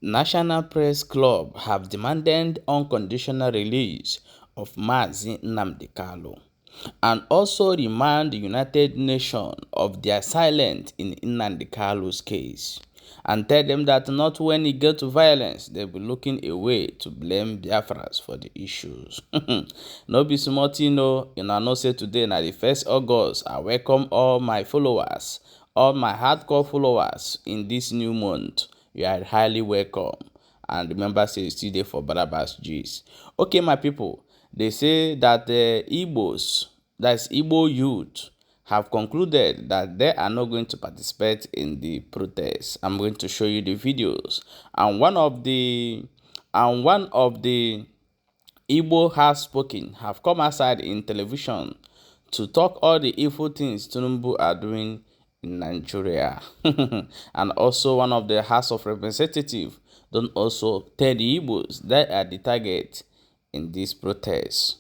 National Press Club have demanded unconditional release of Mazi Nnamdi Kanu and also remind the United Nations of their silence in Nnamdi Kanu's case and tell them that not when it gets to violence, they'll be looking away to blame Biafras for the issues. No be small thing, no. You know say today na the 1st August. I welcome all my followers, all my hardcore followers in this new month. You are highly welcome. And remember, say still there for Barabas G's. Okay, my people, they say that the Igbos, that's Igbo youth, have concluded that they are not going to participate in the protest. I'm going to show you the videos. And one of the Igbo has spoken, have come outside in television to talk all the evil things Tinubu are doing in Nigeria. And also one of the House of Representatives don't also tell the Igbos they are the target in this protest.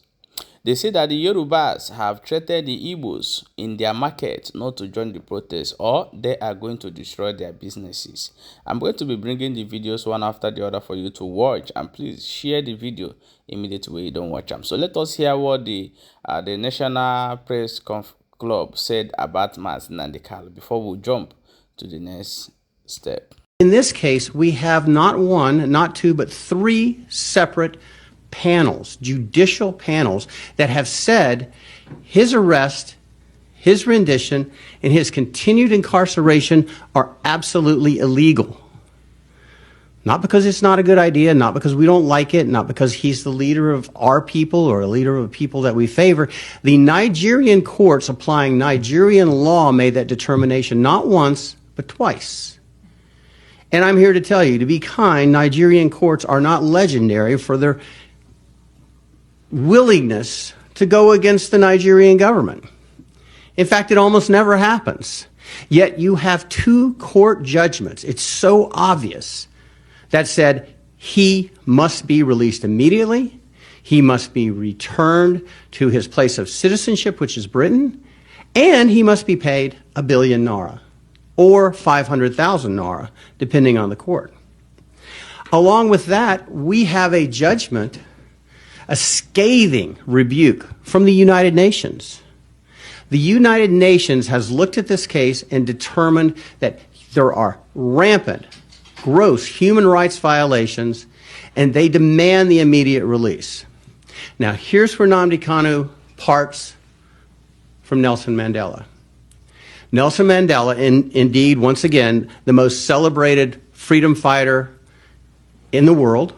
They say that the Yorubas have threatened the Igbos in their market not to join the protest, or they are going to destroy their businesses. I'm going to be bringing the videos one after the other for you to watch, and please share the video immediately when you don't watch them. So let us hear what the National Press Club said about Mazi Nnamdi Kanu before we jump to the next step. In this case, we have not one, not two, but 3 separate panels, judicial panels, that have said his arrest, his rendition, and his continued incarceration are absolutely illegal. Not because it's not a good idea, not because we don't like it, not because he's the leader of our people or a leader of people that we favor. The Nigerian courts applying Nigerian law made that determination not once, but twice. And I'm here to tell you, to be kind, Nigerian courts are not legendary for their willingness to go against the Nigerian government. In fact, it almost never happens. Yet you have 2 court judgments, it's so obvious, that said he must be released immediately, he must be returned to his place of citizenship, which is Britain, and he must be paid 1 billion Naira, or 500,000 Naira, depending on the court. Along with that, we have a judgment, a scathing rebuke from the United Nations. The United Nations has looked at this case and determined that there are rampant, gross human rights violations, and they demand the immediate release. Now, here's where Nnamdi Kanu parts from Nelson Mandela. Nelson Mandela, indeed, once again, the most celebrated freedom fighter in the world,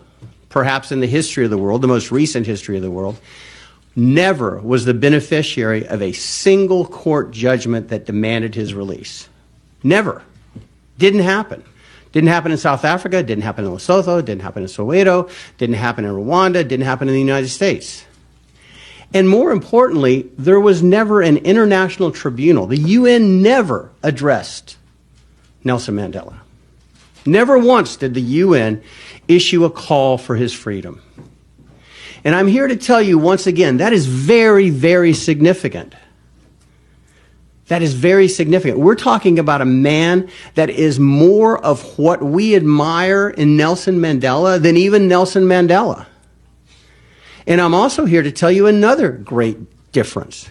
perhaps in the history of the world, the most recent history of the world, never was the beneficiary of a single court judgment that demanded his release. Never. Didn't happen. Didn't happen in South Africa, didn't happen in Lesotho, didn't happen in Soweto, didn't happen in Rwanda, didn't happen in the United States. And more importantly, there was never an international tribunal. The UN never addressed Nelson Mandela. Never once did the UN issue a call for his freedom. And I'm here to tell you once again, that is very, very significant. That is very significant. We're talking about a man that is more of what we admire in Nelson Mandela than even Nelson Mandela. And I'm also here to tell you another great difference.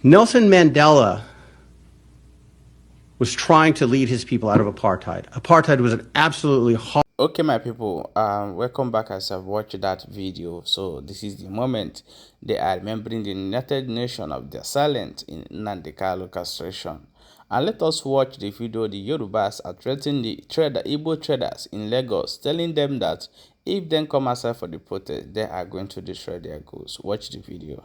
Nelson Mandela was trying to lead his people out of apartheid. Apartheid was an absolutely horrible. Okay, my people, welcome back as I've watched that video. So this is the moment they are remembering the United Nations of their silence in Nnamdi Kanu castration. And let us watch the video. The Yorubas are threatening the Igbo traders in Lagos, telling them that if they come outside for the protest, they are going to destroy their goods. Watch the video.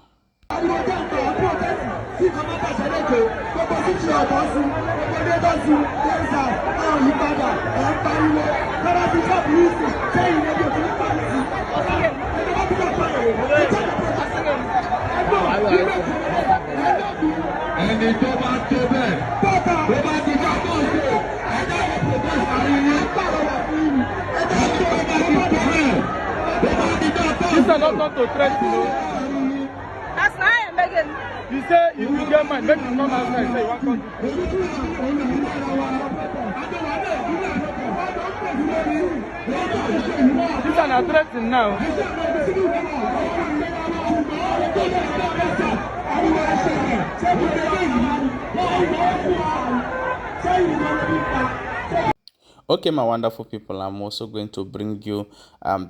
Not to threat, you know. That's why I'm begging. You say if you get mine, make it come outside. Say you want to These are not threatening now. Okay, my wonderful people, I'm also going to bring you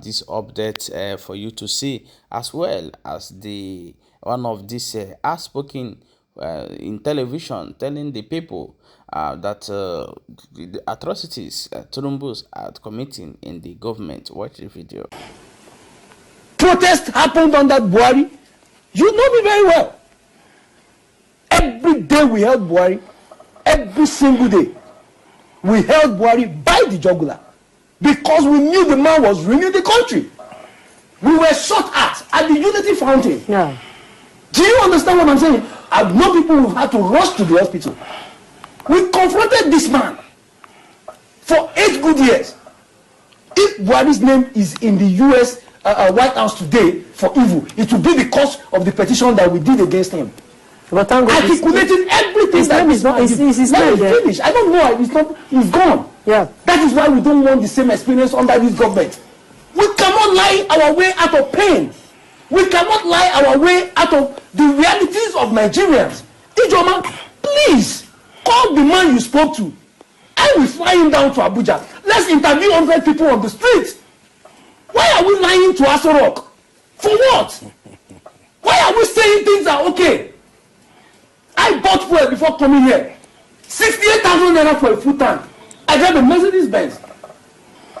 this update for you to see, as well as the one of these outspoken in television telling the people that the atrocities Turumbus are committing in the government. Watch the video. Protest happened under Buhari. You know me very well. Every day we held Buhari. Every single day. We held Buhari by the jugular because we knew the man was ruining the country. We were shot at the Unity Fountain. Yeah. Do you understand what I'm saying? I've known people who had to rush to the hospital. We confronted this man for 8 good years. If Buhari's name is in the U.S. White House today for evil, it will be because of the petition that we did against him. But thank God Articulating everything. his name is not. His Let name me finish. I don't know. It's not. He's gone. Yeah. That is why we don't want the same experience under this government. We cannot lie our way out of pain. We cannot lie our way out of the realities of Nigerians. Ijoma, please call the man you spoke to. I will fly him down to Abuja. Let's interview 100 people on the street. Why are we lying to Aso Rock? For what? Why are we saying things are okay? I bought fuel before coming here. 68,000 naira for a full tank. I drive a Mercedes Benz.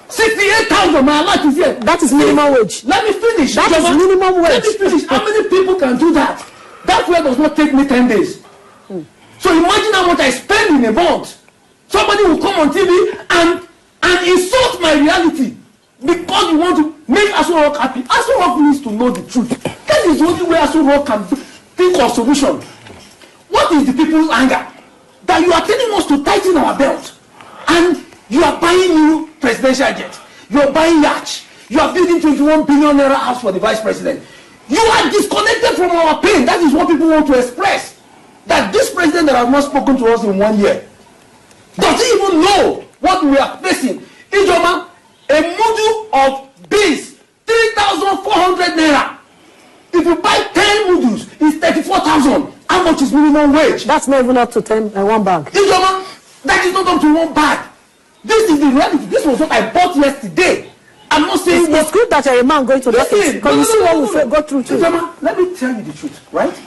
68,000. My life is here. That is minimum wage. Let me finish. That is minimum wage. Let me finish. How many people can do that? That fuel does not take me 10 days. So imagine how much I spend in a month. Somebody will come on TV and insult my reality because you want to make Aso Rock happy. Aso Rock needs to know the truth. That is the only way Aso Rock can think of solution. What is the people's anger? That you are telling us to tighten our belt, and you are buying new presidential jet. You are buying yacht. You are building 21 billion naira house for the vice president. You are disconnected from our pain. That is what people want to express. That this president that has not spoken to us in 1 year, does he even know what we are facing? Ijoma, a module of beans, 3,400 naira. If you buy 10 modules, it's 34,000. How much is minimum wage? That's not even up to 1 bag. Ijoma, that is not up to 1 bag. This is the reality. This was what I bought yesterday. I'm not saying It's good that you're a man going to the office because you see what we go through too. Ijoma, let me tell you the truth, right?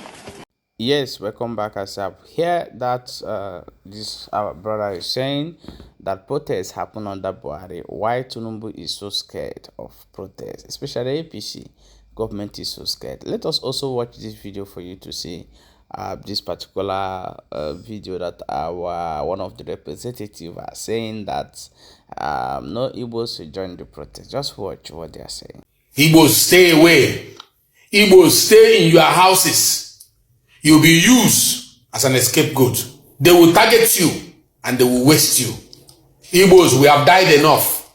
Yes, welcome back, ASAP. Here that this our brother is saying that protests happen under Buhari. Why Tinubu is so scared of protests, especially APC government is so scared. Let us also watch this video for you to see this particular video that our one of the representatives are saying that no Igbos should join the protest. Just watch what they are saying. Igbos, stay away. Igbos, stay in your houses. You'll be used as an scapegoat. They will target you and they will waste you. Igbos, we have died enough.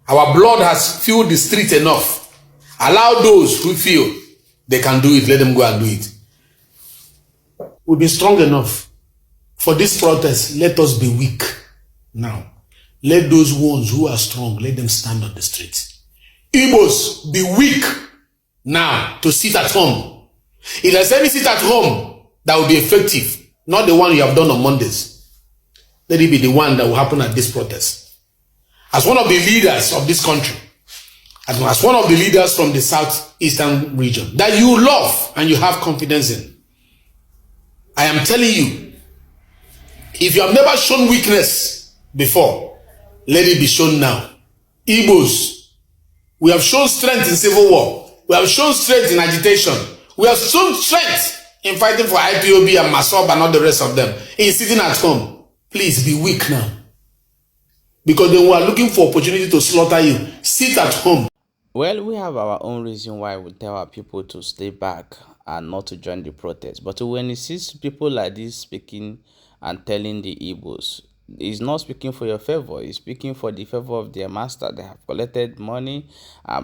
Our blood has filled the street enough. Allow those who feel they can do it, let them go and do it. We've been strong enough. For this protest, let us be weak now. Let those ones who are strong, let them stand on the street. Igbos, be weak now to sit at home. If there's any sit at home that will be effective, not the one you have done on Mondays, let it be the one that will happen at this protest. As one of the leaders of this country, as one of the leaders from the southeastern region that you love and you have confidence in, I am telling you, if you have never shown weakness before, let it be shown now. Igbos, we have shown strength in civil war. We have shown strength in agitation. We have shown strength in fighting for IPOB and Masob and all the rest of them. In sitting at home, please be weak now. Because they were looking for opportunity to slaughter you. Sit at home. Well, we have our own reason why we tell our people to stay back and not to join the protest. But when you see people like this speaking and telling the Igbos, is not speaking for your favor. It's speaking for the favor of their master. They have collected money.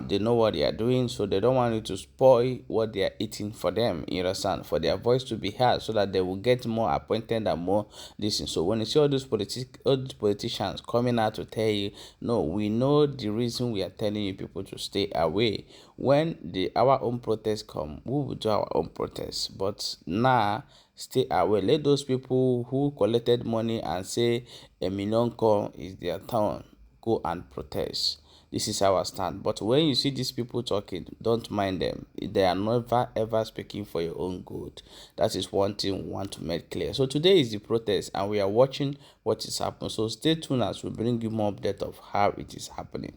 They know what they are doing, so they don't want you to spoil what they are eating for them. You understand? For their voice to be heard, so that they will get more appointed and more listen. So when you see all those politicians coming out to tell you, no, we know the reason we are telling you people to stay away. When our own protests come, we will do our own protests. But now, stay away. Let those people who collected money and say a million call is their turn, go and protest. This is our stand. But when you see these people talking, don't mind them. They are never ever speaking for your own good. That is one thing we want to make clear. So today is the protest, and we are watching what is happening. So stay tuned as we bring you more update of how it is happening.